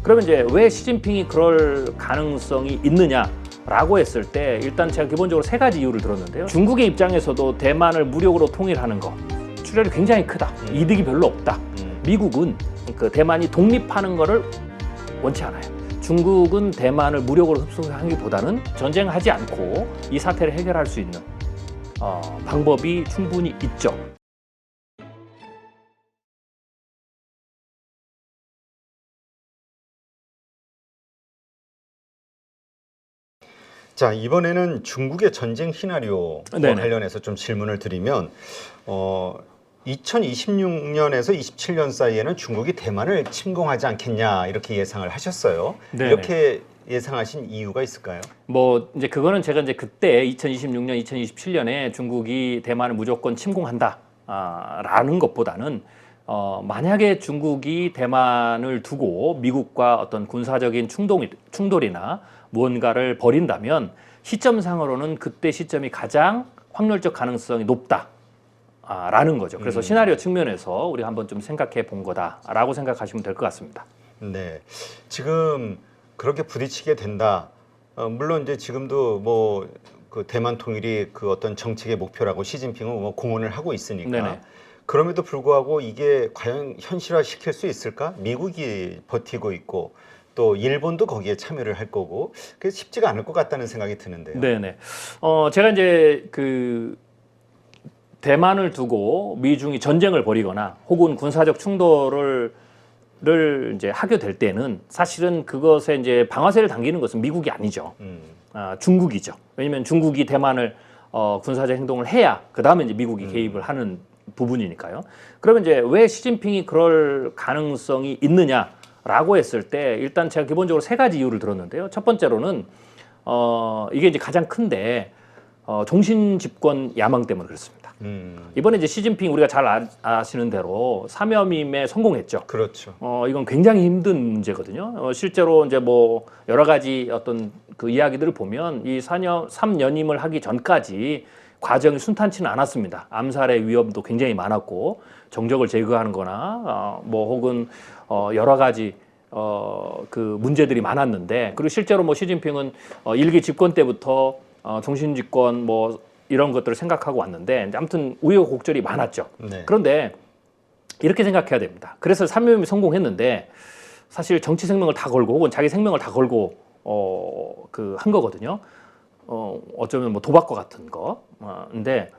그러면 이제 왜 시진핑이 그럴 가능성이 있느냐라고 했을 때 일단 제가 기본적으로 세 가지 이유를 들었는데요. 중국의 입장에서도 대만을 무력으로 통일하는 거 출혈이 굉장히 크다. 이득이 별로 없다. 미국은 그 대만이 독립하는 거를 원치 않아요. 중국은 대만을 무력으로 흡수하기보다는 전쟁하지 않고 이 사태를 해결할 수 있는 방법이 충분히 있죠. 자, 이번에는 중국의 전쟁 시나리오 관련해서 좀 질문을 드리면 2026년에서 27년 사이에는 중국이 대만을 침공하지 않겠냐 이렇게 예상을 하셨어요. 네네. 이렇게 예상하신 이유가 있을까요? 뭐 이제 그거는 제가 이제 그때 2026년, 2027년에 중국이 대만을 무조건 침공한다 라는 것보다는 만약에 중국이 대만을 두고 미국과 어떤 군사적인 충돌이나 무언가를 벌인다면 시점상으로는 그때 시점이 가장 확률적 가능성이 높다라는 거죠. 그래서 시나리오 측면에서 우리가 한번 좀 생각해 본 거다라고 생각하시면 될 것 같습니다. 네, 지금 그렇게 부딪히게 된다. 물론 이제 지금도 뭐 그 대만 통일이 그 어떤 정책의 목표라고 시진핑은 뭐 공언을 하고 있으니까. 네네. 그럼에도 불구하고 이게 과연 현실화시킬 수 있을까? 미국이 버티고 있고 또 일본도 거기에 참여를 할 거고 그래서 쉽지가 않을 것 같다는 생각이 드는데요. 네네. 제가 이제 그 대만을 두고 미중이 전쟁을 벌이거나 혹은 군사적 충돌을 이제 하게 될 때는 사실은 그것에 이제 방아쇠를 당기는 것은 미국이 아니죠. 중국이죠. 왜냐하면 중국이 대만을 군사적 행동을 해야 그 다음에 이제 미국이 개입을 하는 부분이니까요. 그러면 이제 왜 시진핑이 그럴 가능성이 있느냐라고 했을 때 일단 제가 기본적으로 세 가지 이유를 들었는데요. 첫 번째로는 이게 이제 가장 큰데 종신 집권 야망 때문에 그렇습니다. 이번에 이제 시진핑 우리가 잘 아시는 대로 사면임에 성공했죠. 그렇죠. 이건 굉장히 힘든 문제거든요. 실제로 이제 뭐 여러 가지 어떤 그 이야기들을 보면 이 3연임을 하기 전까지 과정이 순탄치는 않았습니다. 암살의 위험도 굉장히 많았고 정적을 제거하는 거나 뭐 혹은 여러 가지 그 문제들이 많았는데 그리고 실제로 뭐 시진핑은 일기 집권 때부터 종신 집권 뭐 이런 것들을 생각하고 왔는데 아무튼 우여곡절이 많았죠. 네. 그런데 이렇게 생각해야 됩니다. 그래서 3연임이 성공했는데 사실 정치 생명을 다 걸고 혹은 자기 생명을 다 걸고 그 한 거거든요. 어쩌면 뭐 도박과 같은 거. 근데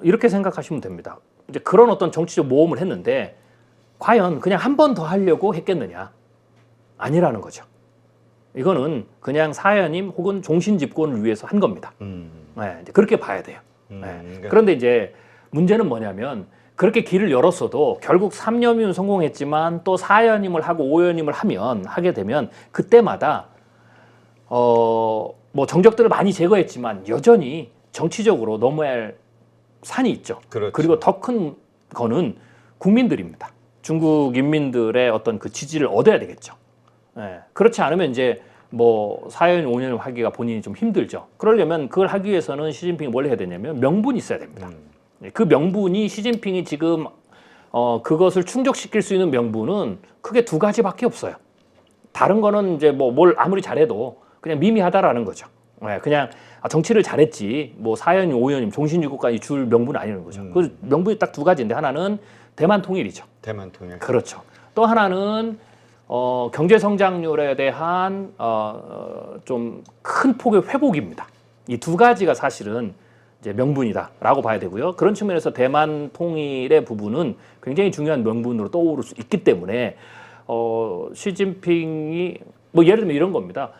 이렇게 생각하시면 됩니다. 이제 그런 어떤 정치적 모험을 했는데 과연 그냥 한 번 더 하려고 했겠느냐? 아니라는 거죠. 이거는 그냥 사연임 혹은 종신 집권을 위해서 한 겁니다. 네, 이제 그렇게 봐야 돼요. 네. 그런데 이제 문제는 뭐냐면 그렇게 길을 열었어도 결국 3연임은 성공했지만 또 4연임을 하고 5연임을 하게 되면 그때마다 뭐 정적들을 많이 제거했지만 여전히 정치적으로 넘어야 할 산이 있죠. 그렇죠. 그리고 더 큰 거는 국민들입니다. 중국 인민들의 어떤 그 지지를 얻어야 되겠죠. 예, 그렇지 않으면 이제 뭐 4년, 5년 하기가 본인이 좀 힘들죠. 그러려면 그걸 하기 위해서는 시진핑이 뭘 해야 되냐면 명분이 있어야 됩니다. 그 명분이 시진핑이 지금 그것을 충족시킬 수 있는 명분은 크게 두 가지밖에 없어요. 다른 거는 이제 뭐 뭘 아무리 잘해도 그냥 미미하다라는 거죠. 예, 그냥 정치를 잘했지 뭐 4년, 5년임 종신주국까지 줄 명분은 아니라는 거죠. 그 명분이 딱 두 가지인데 하나는 대만 통일이죠. 대만 통일. 그렇죠. 또 하나는 경제 성장률에 대한 좀 큰 폭의 회복입니다. 이 두 가지가 사실은 이제 명분이다라고 봐야 되고요. 그런 측면에서 대만 통일의 부분은 굉장히 중요한 명분으로 떠오를 수 있기 때문에 시진핑이 뭐 예를 들면 이런 겁니다.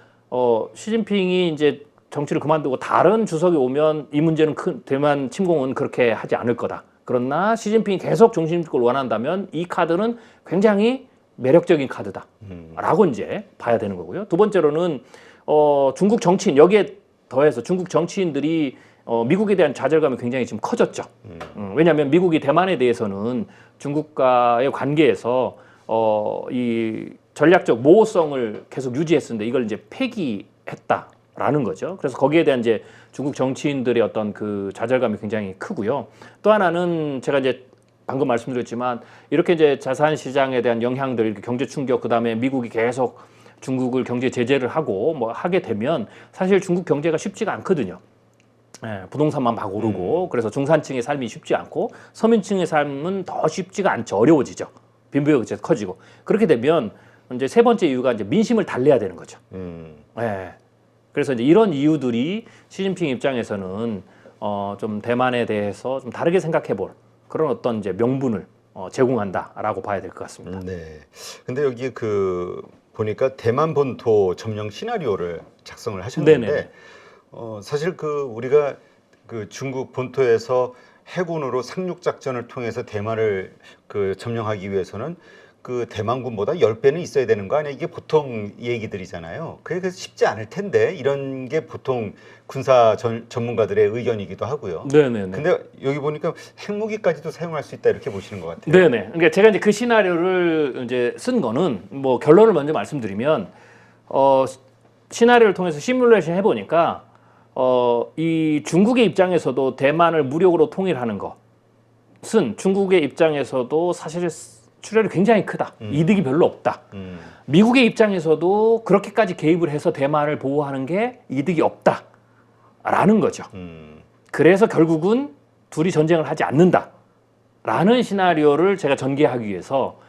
시진핑이 이제 정치를 그만두고 다른 주석이 오면 이 문제는 대만 침공은 그렇게 하지 않을 거다. 그러나 시진핑이 계속 종신집권을 원한다면 이 카드는 굉장히 매력적인 카드다라고 이제 봐야 되는 거고요. 두 번째로는 중국 정치인 여기에 더해서 중국 정치인들이 미국에 대한 좌절감이 굉장히 지금 커졌죠. 왜냐하면 미국이 대만에 대해서는 중국과의 관계에서 이 전략적 모호성을 계속 유지했었는데 이걸 이제 폐기했다라는 거죠. 그래서 거기에 대한 이제 중국 정치인들의 어떤 그 좌절감이 굉장히 크고요. 또 하나는 제가 이제 방금 말씀드렸지만 이렇게 이제 자산 시장에 대한 영향들, 이렇게 경제 충격, 그다음에 미국이 계속 중국을 경제 제재를 하고 뭐 하게 되면 사실 중국 경제가 쉽지가 않거든요. 예, 부동산만 막 오르고 그래서 중산층의 삶이 쉽지 않고 서민층의 삶은 더 쉽지가 않죠. 어려워지죠. 빈부격이 계속 커지고 그렇게 되면 이제 세 번째 이유가 이제 민심을 달래야 되는 거죠. 예. 그래서 이제 이런 이유들이 시진핑 입장에서는 좀 대만에 대해서 좀 다르게 생각해볼 그런 어떤 이제 명분을 제공한다라고 봐야 될 것 같습니다. 네. 근데 여기 그 보니까 대만 본토 점령 시나리오를 작성을 하셨는데 네네. 사실 그 우리가 그 중국 본토에서 해군으로 상륙 작전을 통해서 대만을 그 점령하기 위해서는 그 대만군보다 10배는 있어야 되는 거 아니야? 이게 보통 얘기들이잖아요. 그래서 쉽지 않을 텐데 이런 게 보통 군사 전문가들의 의견이기도 하고요. 네네네. 근데 여기 보니까 핵무기까지도 사용할 수 있다 이렇게 보시는 것 같아요. 네네. 그러니까 제가 이제 그 시나리오를 이제 쓴 거는 뭐 결론을 먼저 말씀드리면 시나리오를 통해서 시뮬레이션 해보니까 이 중국의 입장에서도 대만을 무력으로 통일하는 것은 중국의 입장에서도 사실 출혈이 굉장히 크다. 이득이 별로 없다. 미국의 입장에서도 그렇게까지 개입을 해서 대만을 보호하는 게 이득이 없다라는 거죠. 그래서 결국은 둘이 전쟁을 하지 않는다라는 시나리오를 제가 전개하기 위해서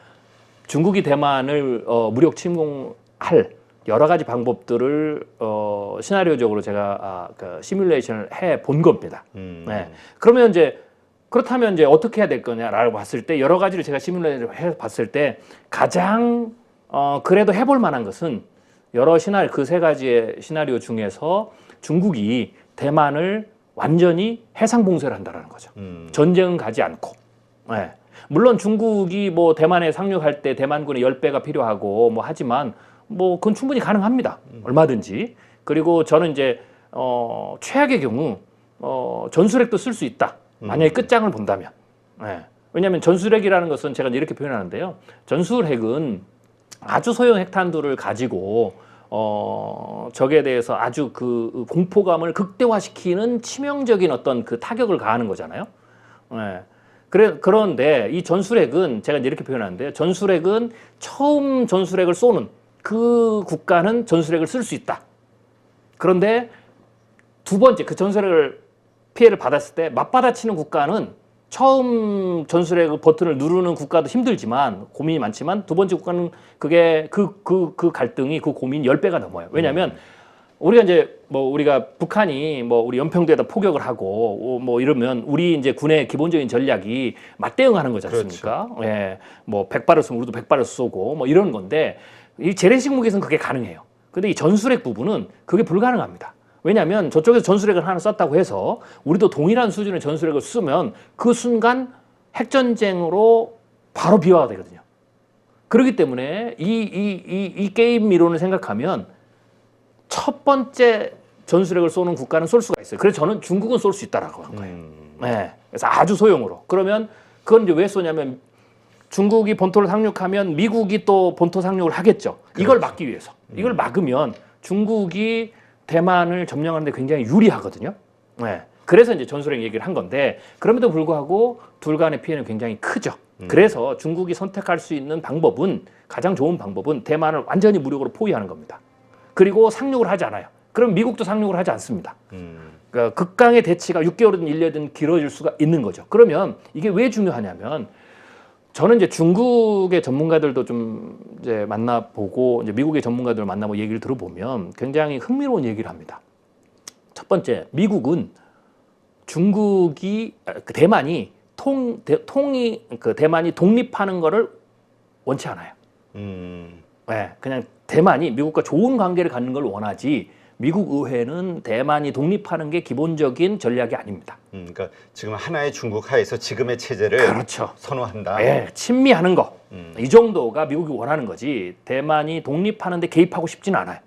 중국이 대만을 무력 침공할 여러 가지 방법들을 시나리오적으로 제가 그 시뮬레이션을 해 본 겁니다. 네. 그러면 이제 그렇다면 이제 어떻게 해야 될 거냐라고 봤을 때 여러 가지를 제가 시뮬레이션을 해 봤을 때 가장 그래도 해볼 만한 것은 여러 시나리오 그 세 가지의 시나리오 중에서 중국이 대만을 완전히 해상 봉쇄를 한다라는 거죠. 전쟁은 가지 않고. 네. 물론 중국이 뭐 대만에 상륙할 때 대만군의 10배가 필요하고 뭐 하지만 뭐 그건 충분히 가능합니다. 얼마든지. 그리고 저는 이제 최악의 경우 전술핵도 쓸 수 있다. 만약에 끝장을 본다면. 네. 왜냐하면 전술핵이라는 것은 제가 이렇게 표현하는데요. 전술핵은 아주 소형 핵탄두를 가지고 적에 대해서 아주 그 공포감을 극대화시키는 치명적인 어떤 그 타격을 가하는 거잖아요. 네. 그런데 이 전술핵은 제가 이렇게 표현하는데요. 전술핵은 처음 전술핵을 쏘는 그 국가는 전술핵을 쓸 수 있다. 그런데 두 번째 그 전술핵을 피해를 받았을 때 맞받아치는 국가는 처음 전술핵 버튼을 누르는 국가도 힘들지만 고민이 많지만 두 번째 국가는 그게 그 갈등이 그 고민이 10배가 넘어요. 왜냐하면 우리가 이제 뭐 우리가 북한이 뭐 우리 연평도에다 포격을 하고 뭐 이러면 우리 이제 군의 기본적인 전략이 맞대응하는 거지 않습니까? 그렇죠. 예, 뭐 100발을 쏘면 우리도 100발을 쏘고 뭐 이런 건데 이 재래식 무기에서는 그게 가능해요. 근데 이 전술핵 부분은 그게 불가능합니다. 왜냐하면 저쪽에서 전술핵을 하나 썼다고 해서 우리도 동일한 수준의 전술핵을 쓰면 그 순간 핵전쟁으로 바로 비화가 되거든요. 그렇기 때문에 이 게임 이론을 생각하면 첫 번째 전술핵을 쏘는 국가는 쏠 수가 있어요. 그래서 저는 중국은 쏠 수 있다라고 한 거예요. 네, 그래서 아주 소형으로. 그러면 그건 이제 왜 쏘냐면 중국이 본토를 상륙하면 미국이 또 본토 상륙을 하겠죠. 이걸 막기 위해서. 이걸 막으면 중국이 대만을 점령하는 데 굉장히 유리하거든요. 네. 그래서 이제 전술핵 얘기를 한 건데 그럼에도 불구하고 둘 간의 피해는 굉장히 크죠. 그래서 중국이 선택할 수 있는 방법은 가장 좋은 방법은 대만을 완전히 무력으로 포위하는 겁니다. 그리고 상륙을 하지 않아요. 그럼 미국도 상륙을 하지 않습니다. 그러니까 극강의 대치가 6개월이든 1년이든 길어질 수가 있는 거죠. 그러면 이게 왜 중요하냐면 저는 이제 중국의 전문가들도 좀 이제 만나보고 이제 미국의 전문가들을 만나보고 얘기를 들어보면 굉장히 흥미로운 얘기를 합니다. 첫 번째, 미국은 중국이 대만이 대만이 독립하는 거를 원치 않아요. 네, 그냥 대만이 미국과 좋은 관계를 갖는 걸 원하지. 미국 의회는 대만이 독립하는 게 기본적인 전략이 아닙니다. 그러니까 지금 하나의 중국 하에서 지금의 체제를 그렇죠. 선호한다. 네, 친미하는 거. 이 정도가 미국이 원하는 거지. 대만이 독립하는 데 개입하고 싶지는 않아요.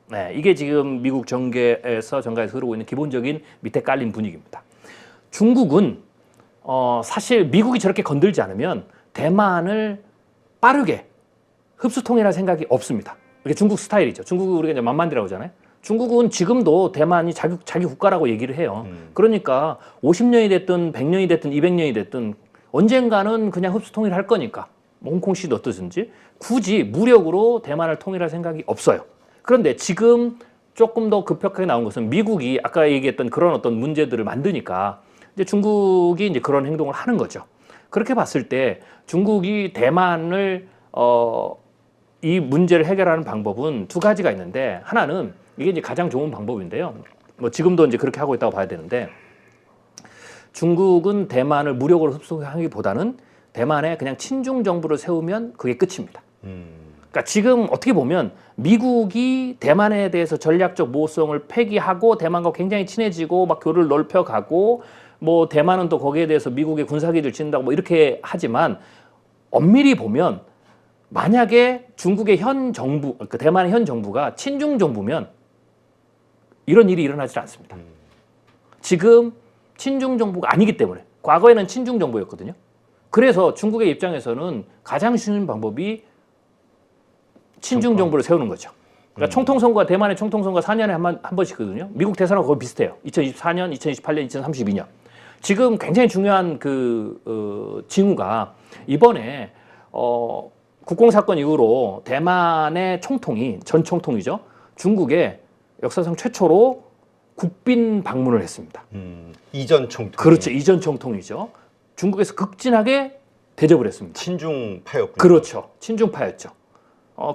네, 이게 지금 미국 정가에서 흐르고 있는 기본적인 밑에 깔린 분위기입니다. 중국은 사실 미국이 저렇게 건들지 않으면 대만을 빠르게 흡수통일할 생각이 없습니다. 이게 중국 스타일이죠. 중국이 우리가 이제 만만디라고 하잖아요. 중국은 지금도 대만이 자기 국가라고 얘기를 해요. 그러니까 50년이 됐든 100년이 됐든 200년이 됐든 언젠가는 그냥 흡수 통일할 거니까 뭐 홍콩시도 어떠든지 굳이 무력으로 대만을 통일할 생각이 없어요. 그런데 지금 조금 더 급격하게 나온 것은 미국이 아까 얘기했던 그런 어떤 문제들을 만드니까 이제 중국이 이제 그런 행동을 하는 거죠. 그렇게 봤을 때 중국이 대만을 이 문제를 해결하는 방법은 두 가지가 있는데, 하나는 이게 이제 가장 좋은 방법인데요. 뭐 지금도 이제 그렇게 하고 있다고 봐야 되는데, 중국은 대만을 무력으로 흡수하기보다는 대만에 그냥 친중 정부를 세우면 그게 끝입니다. 그러니까 지금 어떻게 보면 미국이 대만에 대해서 전략적 모성을 폐기하고 대만과 굉장히 친해지고 막 교류를 넓혀가고 뭐 대만은 또 거기에 대해서 미국의 군사기지를 짓는다고 뭐 이렇게 하지만, 엄밀히 보면 만약에 중국의 현 정부, 그러니까 대만의 현 정부가 친중 정부면 이런 일이 일어나지 않습니다. 지금 친중 정부가 아니기 때문에, 과거에는 친중 정부였거든요. 그래서 중국의 입장에서는 가장 쉬운 방법이 친중 정부를 세우는 거죠. 그러니까 총통선거가, 대만의 총통선거가 4년에 한 번씩거든요. 미국 대선하고 거의 비슷해요. 2024년, 2028년, 2032년. 지금 굉장히 중요한 징후가 이번에 국공사건 이후로 대만의 총통이, 전 총통이죠, 중국에 역사상 최초로 국빈 방문을 했습니다. 이전 총통. 그렇죠. 이전 총통이죠. 중국에서 극진하게 대접을 했습니다. 친중파였군요. 그렇죠. 친중파였죠.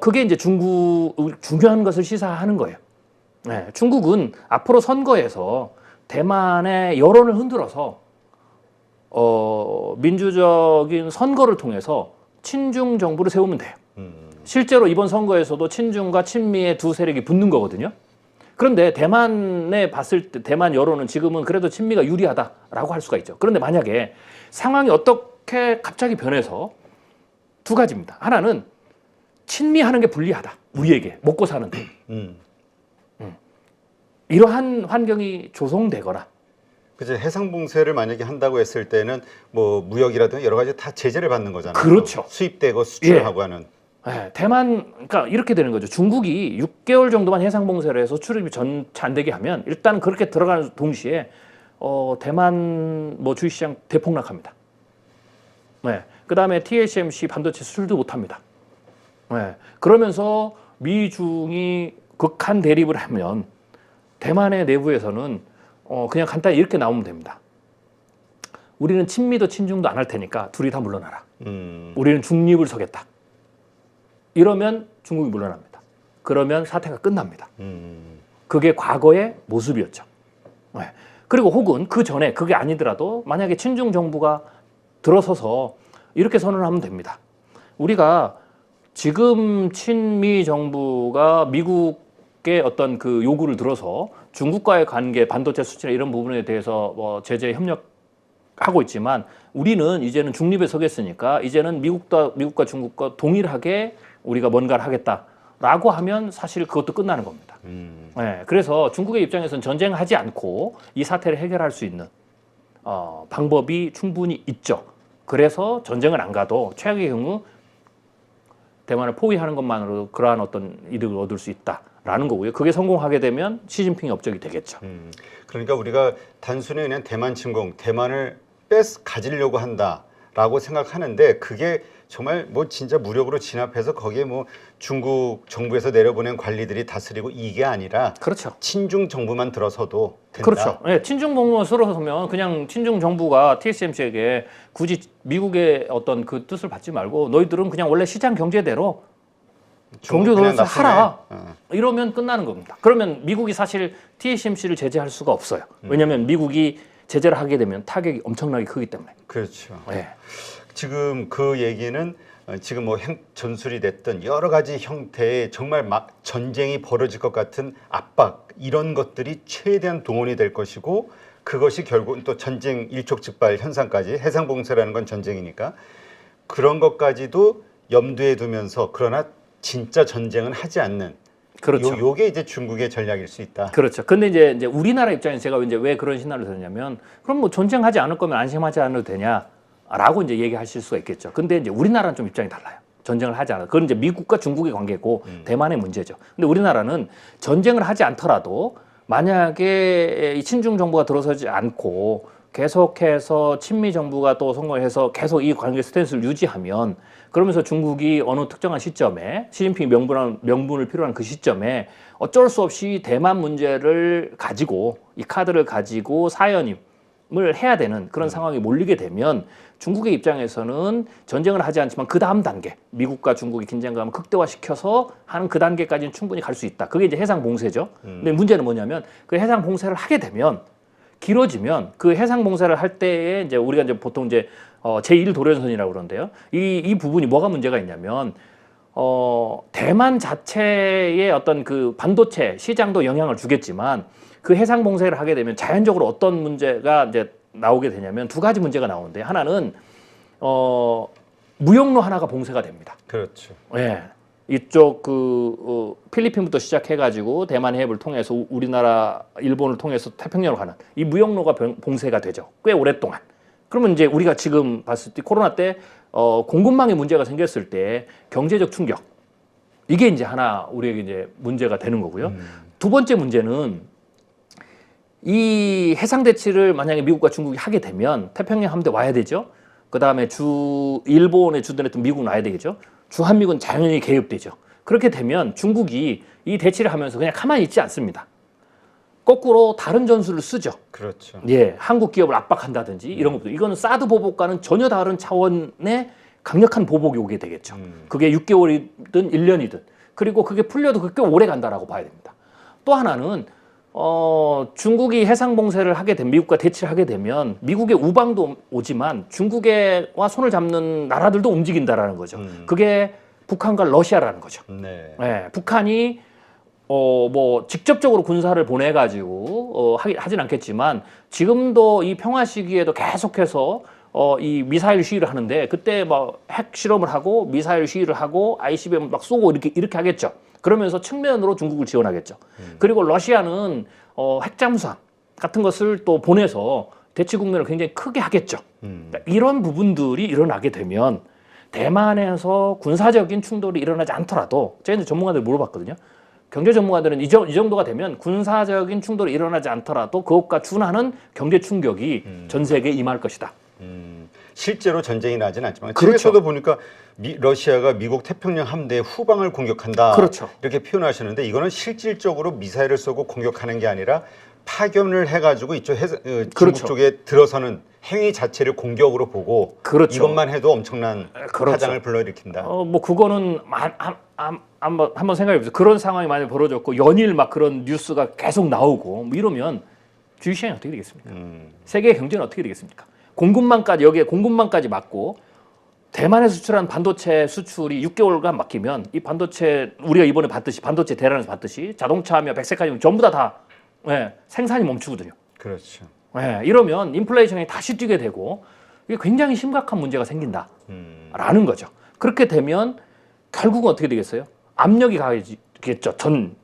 그게 이제 중국 중요한 것을 시사하는 거예요. 네, 중국은 앞으로 선거에서 대만의 여론을 흔들어서 민주적인 선거를 통해서 친중 정부를 세우면 돼요. 실제로 이번 선거에서도 친중과 친미의 두 세력이 붙는 거거든요. 그런데 대만에 봤을 때 대만 여론은 지금은 그래도 친미가 유리하다라고 할 수가 있죠. 그런데 만약에 상황이 어떻게 갑자기 변해서 두 가지입니다. 하나는 친미하는 게 불리하다, 우리에게 먹고 사는데. 이러한 환경이 조성되거나, 그죠. 해상봉쇄를 만약에 한다고 했을 때는 뭐 무역이라든가 여러 가지 다 제재를 받는 거잖아요. 그렇죠. 수입되고 수출하고 하는. 네, 대만, 그러니까 이렇게 되는 거죠. 중국이 6개월 정도만 해상봉쇄를 해서 출입이 전체 안 되게 하면 일단 그렇게 들어가는 동시에 대만 뭐 주식시장 대폭락합니다. 네, 그 다음에 TSMC 반도체 수출도 못합니다. 네, 그러면서 미중이 극한 대립을 하면 대만의 내부에서는 그냥 간단히 이렇게 나오면 됩니다. 우리는 친미도 친중도 안 할 테니까 둘이 다 물러나라. 우리는 중립을 서겠다. 이러면 중국이 물러납니다. 그러면 사태가 끝납니다. 그게 과거의 모습이었죠. 네. 그리고 혹은 그 전에 그게 아니더라도 만약에 친중 정부가 들어서서 이렇게 선언을 하면 됩니다. 우리가 지금 친미 정부가 미국의 어떤 그 요구를 들어서 중국과의 관계, 반도체 수출 이런 부분에 대해서 뭐 제재 협력하고 있지만, 우리는 이제는 중립에 서겠으니까 이제는 미국과 중국과 동일하게 우리가 뭔가를 하겠다라고 하면 사실 그것도 끝나는 겁니다. 네, 그래서 중국의 입장에서는 전쟁하지 않고 이 사태를 해결할 수 있는 방법이 충분히 있죠. 그래서 전쟁을 안 가도 최악의 경우 대만을 포위하는 것만으로도 그러한 어떤 이득을 얻을 수 있다라는 거고요. 그게 성공하게 되면 시진핑의 업적이 되겠죠. 그러니까 우리가 단순히 그냥 대만 침공, 대만을 가지려고 한다라고 생각하는데, 그게 정말 뭐 진짜 무력으로 진압해서 거기에 뭐 중국 정부에서 내려보낸 관리들이 다스리고 이게 아니라, 그렇죠. 친중 정부만 들어서도 된다. 그렇죠. 네, 친중 정부만 들어서면 그냥 친중 정부가 TSMC에게 굳이 미국의 어떤 그 뜻을 받지 말고 너희들은 그냥 원래 시장 경제대로 경제 노릇을 하라. 이러면 끝나는 겁니다. 그러면 미국이 사실 TSMC를 제재할 수가 없어요. 왜냐하면 미국이 제재를 하게 되면 타격이 엄청나게 크기 때문에. 그렇죠. 네. 지금 그 얘기는 지금 뭐 전술이 됐든 여러 가지 형태의 정말 막 전쟁이 벌어질 것 같은 압박, 이런 것들이 최대한 동원이 될 것이고, 그것이 결국은 또 전쟁 일촉즉발 현상까지, 해상봉쇄라는 건 전쟁이니까 그런 것까지도 염두에 두면서, 그러나 진짜 전쟁은 하지 않는, 그렇죠. 요게 이제 중국의 전략일 수 있다. 그렇죠. 근데 이제 우리나라 입장에서 제가 이제 왜 그런 신화를 드냐면, 그럼 뭐 전쟁하지 않을 거면 안심하지 않아도 되냐라고 이제 얘기하실 수가 있겠죠. 근데 이제 우리나라는 좀 입장이 달라요. 전쟁을 하지 않아. 그건 이제 미국과 중국의 관계고 대만의 문제죠. 근데 우리나라는 전쟁을 하지 않더라도 만약에 이 친중 정부가 들어서지 않고 계속해서 친미 정부가 또 성공해서 계속 이 관계 스탠스를 유지하면 그러면서 중국이 어느 특정한 시점에 시진핑 명분을 필요한 그 시점에 어쩔 수 없이 대만 문제를 가지고 이 카드를 가지고 사연임을 해야 되는 그런 상황이 몰리게 되면 중국의 입장에서는 전쟁을 하지 않지만 그 다음 단계 미국과 중국의 긴장감을 극대화시켜서 하는 그 단계까지는 충분히 갈 수 있다. 그게 이제 해상 봉쇄죠. 근데 문제는 뭐냐면 그 해상 봉쇄를 하게 되면 길어지면 그 해상 봉쇄를 할 때에 이제 우리가 이제 보통 이제 제1 도련선이라고 그러는데요. 이 부분이 뭐가 문제가 있냐면 대만 자체의 어떤 그 반도체 시장도 영향을 주겠지만 그 해상 봉쇄를 하게 되면 자연적으로 어떤 문제가 이제 나오게 되냐면 두 가지 문제가 나오는데 하나는 무역로 하나가 봉쇄가 됩니다. 그렇죠. 예. 이쪽 필리핀부터 시작해가지고 대만 해협을 통해서 우리나라, 일본을 통해서 태평양으로 가는 이 무역로가 봉쇄가 되죠. 꽤 오랫동안. 그러면 이제 우리가 지금 봤을 때 코로나 때 공급망에 문제가 생겼을 때 경제적 충격 이게 이제 하나 우리에게 이제 문제가 되는 거고요. 두 번째 문제는 이 해상 대치를 만약에 미국과 중국이 하게 되면 태평양 함대 와야 되죠. 그 다음에 일본에 주둔했던 미국은 와야 되겠죠. 주한미군 당연히 개입되죠. 그렇게 되면 중국이 이 대치를 하면서 그냥 가만히 있지 않습니다. 거꾸로 다른 전술을 쓰죠. 그렇죠. 예, 한국 기업을 압박한다든지 이런 것도 이거는 사드 보복과는 전혀 다른 차원의 강력한 보복이 오게 되겠죠. 그게 6개월이든 1년이든 그리고 그게 풀려도 꽤 오래 간다라고 봐야 됩니다. 또 하나는 중국이 해상 봉쇄를 하게 되면 미국과 대치를 하게 되면 미국의 우방도 오지만 중국과 손을 잡는 나라들도 움직인다라는 거죠. 그게 북한과 러시아라는 거죠. 네. 예, 북한이 뭐 직접적으로 군사를 보내가지고 하진 않겠지만 지금도 이 평화 시기에도 계속해서 이 미사일 시위를 하는데 그때 뭐 핵 실험을 하고 미사일 시위를 하고 ICBM 막 쏘고 이렇게 하겠죠. 그러면서 측면으로 중국을 지원하겠죠. 그리고 러시아는 핵잠수함 같은 것을 또 보내서 대치 국면을 굉장히 크게 하겠죠. 그러니까 이런 부분들이 일어나게 되면 대만에서 군사적인 충돌이 일어나지 않더라도 제가 이제 전문가들 물어봤거든요. 경제 전문가들은 이 정도가 되면 군사적인 충돌이 일어나지 않더라도 그것과 준하는 경제 충격이 전 세계에 임할 것이다. 실제로 전쟁이 나진 않지만 그렇죠. 책에서도 보니까 러시아가 미국 태평양 함대의 후방을 공격한다. 그렇죠. 이렇게 표현하시는데 이거는 실질적으로 미사일을 쏘고 공격하는 게 아니라 파견을 해가지고 이쪽 중국 그렇죠. 쪽에 들어서는 행위 자체를 공격으로 보고 그렇죠. 이것만 해도 엄청난 그렇죠. 파장을 불러일으킨다. 뭐 그거는 한번 생각해 보세요. 그런 상황이 많이 벌어졌고 연일 막 그런 뉴스가 계속 나오고 뭐 이러면 주식 시장이 어떻게 되겠습니까? 세계 경제는 어떻게 되겠습니까? 여기에 공급망까지 막고 대만에서 수출한 반도체 수출이 6개월간 막히면 이 반도체 우리가 이번에 봤듯이 반도체 대란에서 봤듯이 자동차며 백색화점 전부 다 생산이 멈추거든요. 그렇죠. 이러면 인플레이션이 다시 뛰게 되고 이게 굉장히 심각한 문제가 생긴다라는 거죠. 그렇게 되면 결국은 어떻게 되겠어요? 압력이 가겠죠.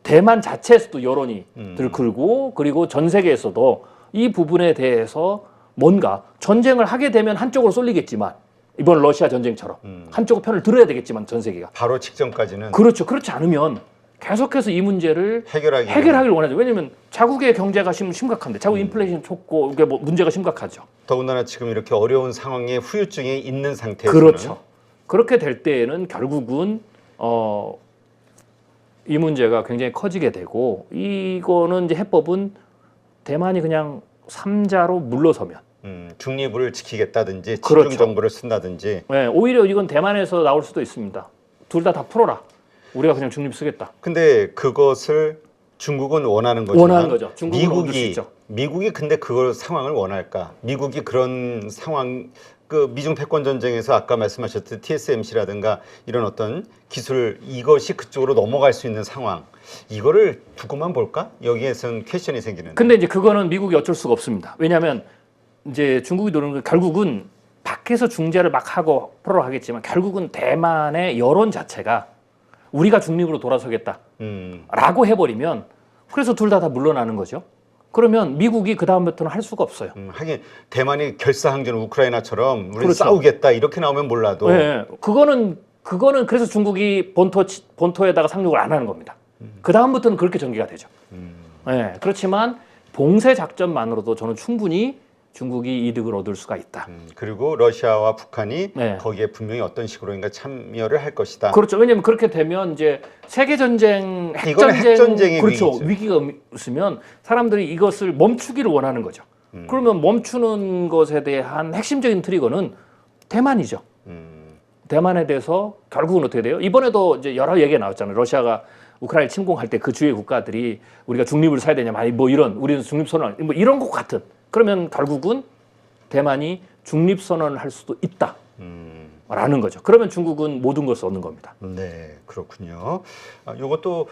대만 자체에서도 여론이 들끓고 그리고 전 세계에서도 이 부분에 대해서 뭔가 전쟁을 하게 되면 한쪽으로 쏠리겠지만 이번 러시아 전쟁처럼 한쪽 편을 들어야 되겠지만 전 세계가 바로 직전까지는 그렇죠. 그렇지 않으면 계속해서 이 문제를 해결하기를 원하죠. 왜냐하면 자국의 경제가 심각한데 자국 인플레이션 촉고 이게 뭐 문제가 심각하죠. 더군다나 지금 이렇게 어려운 상황에 후유증이 있는 상태에서는 그렇죠. 그렇게 될 때에는 결국은 이 문제가 굉장히 커지게 되고 이거는 이제 해법은 대만이 그냥 삼자로 물러서면 중립을 지키겠다든지 그렇죠. 집중 정부를 쓴다든지. 오히려 이건 대만에서 나올 수도 있습니다. 둘 다 풀어라. 우리가 그냥 중립 쓰겠다. 근데 그것을 중국은 원하는 거지만 원하는 거죠. 중국은 얻을 수 있죠. 미국이 근데 그걸 상황을 원할까? 미국이 그런 상황 그 미중 패권 전쟁에서 아까 말씀하셨듯 TSMC라든가 이런 어떤 기술 이것이 그쪽으로 넘어갈 수 있는 상황 이거를 두고만 볼까? 여기에선 퀘션이 생기는데. 근데 이제 그거는 미국이 어쩔 수가 없습니다. 왜냐하면 이제 중국이 노리는 건 결국은 밖에서 중재를 막 하고 풀어 하겠지만 결국은 대만의 여론 자체가 우리가 중립으로 돌아서겠다라고 해버리면 그래서 둘 다 물러나는 거죠. 그러면 미국이 그 다음부터는 할 수가 없어요. 하긴 대만이 결사항전 우크라이나처럼 우리 그렇죠. 싸우겠다 이렇게 나오면 몰라도 그거는 그래서 중국이 본토에다가 상륙을 안 하는 겁니다. 그 다음부터는 그렇게 전개가 되죠. 그렇지만 봉쇄 작전만으로도 저는 충분히 중국이 이득을 얻을 수가 있다. 그리고 러시아와 북한이 네. 거기에 분명히 어떤 식으로인가 참여를 할 것이다. 그렇죠. 왜냐하면 그렇게 되면 이제 세계 전쟁, 이거는 핵전쟁의 그렇죠. 위기죠. 위기가 있으면 사람들이 이것을 멈추기를 원하는 거죠. 그러면 멈추는 것에 대한 핵심적인 트리거는 대만이죠. 대만에 대해서 결국은 어떻게 돼요? 이번에도 이제 여러 얘기가 나왔잖아요. 러시아가 우크라이나 침공할 때 그 주요 국가들이 우리가 중립을 사야 되냐, 뭐 이런 우리는 중립 선언, 뭐 이런 것 같은. 그러면 결국은 대만이 중립 선언을 할 수도 있다. 라는 거죠. 그러면 중국은 모든 것을 얻는 겁니다. 네, 그렇군요. 이것도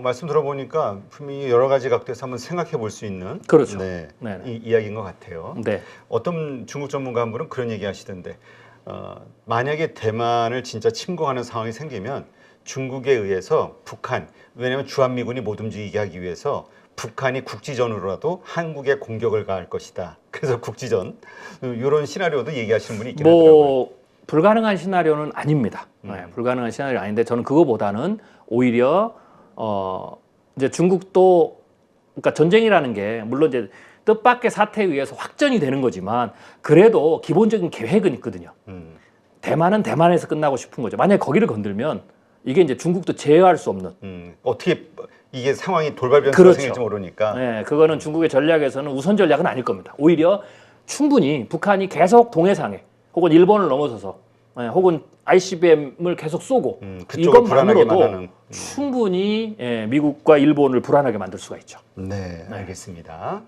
말씀 들어보니까 분명히 여러 가지 각도에서 한번 생각해 볼 수 있는 그렇죠. 네, 네네. 이 이야기인 것 같아요. 네. 어떤 중국 전문가 한 분은 그런 얘기 하시던데 만약에 대만을 진짜 침공하는 상황이 생기면 중국에 의해서 북한, 왜냐하면 주한미군이 못 움직이게 하기 위해서 북한이 국지전으로라도 한국에 공격을 가할 것이다. 그래서 국지전 이런 시나리오도 얘기하시는 분이 있긴 하더라고요. 뭐 불가능한 시나리오는 아닙니다. 네, 불가능한 시나리오 아닌데 저는 그거보다는 오히려 이제 중국도 그러니까 전쟁이라는 게 물론 이제 뜻밖의 사태에 의해서 확전이 되는 거지만 그래도 기본적인 계획은 있거든요. 대만은 대만에서 끝나고 싶은 거죠. 만약에 거기를 건들면 이게 이제 중국도 제어할 수 없는. 어떻게 이게 상황이 돌발 변수가 그렇죠. 생길지 모르니까. 네, 그거는 중국의 전략에서는 우선 전략은 아닐 겁니다. 오히려 충분히 북한이 계속 동해상에 혹은 일본을 넘어서서 혹은 ICBM을 계속 쏘고 그쪽을 불안하게만 이것만으로도 하는. 충분히 미국과 일본을 불안하게 만들 수가 있죠. 네, 알겠습니다.